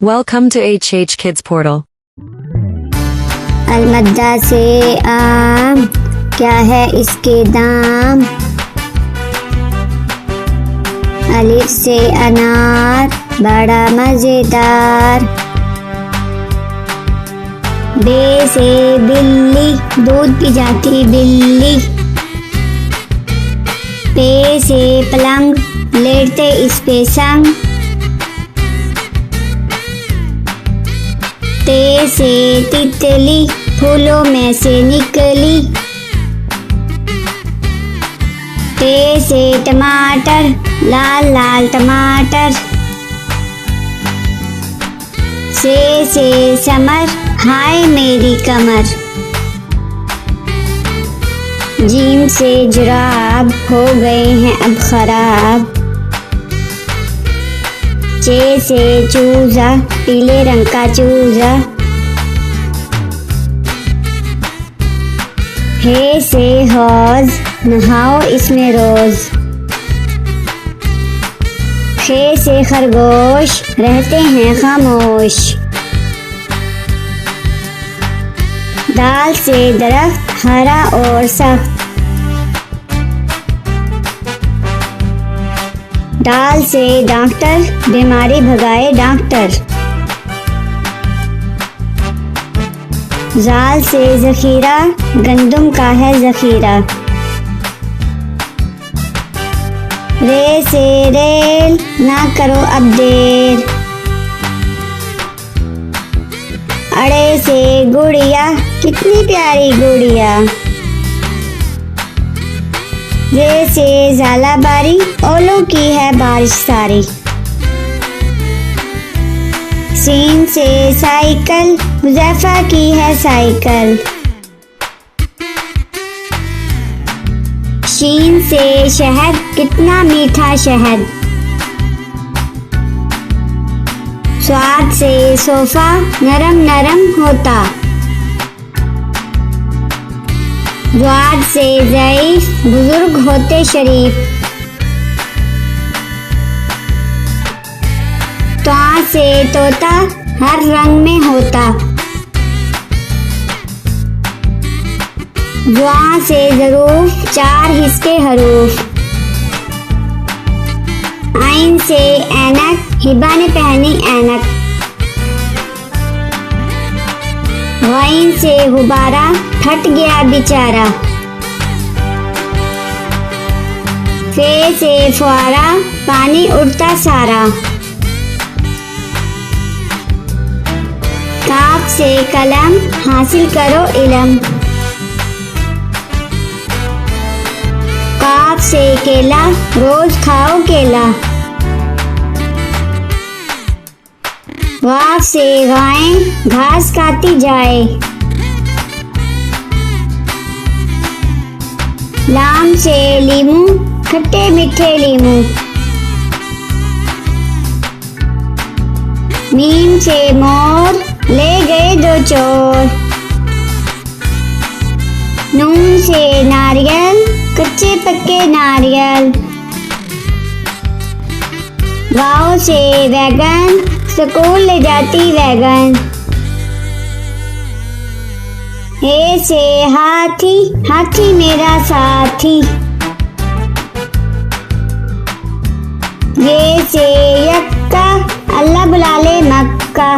Welcome to HH Kids Portal. अलमद्दा से आम, क्या है इसके दाम। अलिफ से अनार, बड़ा मजेदार। बे से बिल्ली, दूध पी जाती बिल्ली। पे से पलंग, लेटते इस पे संग। ते से तितली, फूलों में से निकली। ते से टमाटर, लाल लाल टमाटर। से समर, हाय मेरी कमर। जीम से जुराब, हो गए हैं अब खराब। चे से चूजा, पीले रंग का चूजा। हे से हौज, नहाओ इसमें रोज। खे से खरगोश, रहते हैं खामोश। दाल से दरख्त, हरा और सख्त। दाल से डॉक्टर, बीमारी भगाए डॉक्टर। जाल से जखीरा, गंदुम का है जखीरा। रे से रेल, ना करो अब देर। अड़े से गुड़िया, कितनी प्यारी गुड़िया। रे से झालाबारी, ओलों की है बारिश सारी। सीन से साइकिल, हुज़ैफा की है साइकिल। शीन से शहद, कितना मीठा शहद। स्वाद से सोफा, नरम नरम होता। ज़्वाद से ज़ईफ, बुजुर्ग होते शरीफ। त्वा से तोता, हर रंग में होता। ज्वा से ज़रूफ, चार हिस्से हरूफ। आइन से ऐनक, हिबा ने पहनी ऐनक। वाइन से गुब्बारा, फट गया बेचारा। फे से फुआरा, पानी उड़ता सारा। काफ से कलम, हासिल करो इलम। काफ से केला, रोज खाओ केला। वाफ से गाय, घास खाती जाए। लाम से लीमू, खट्टे मीठे लीमू। मीम से मोर, ले गए दो चोर। नून से नारियल, कच्चे पक्के नारियल। वाव से वैगन, स्कूल ले जाती वैगन। हे से हाथी, हाथी मेरा साथी। ये से यक्का, अल्लाह बुला ले मक्का।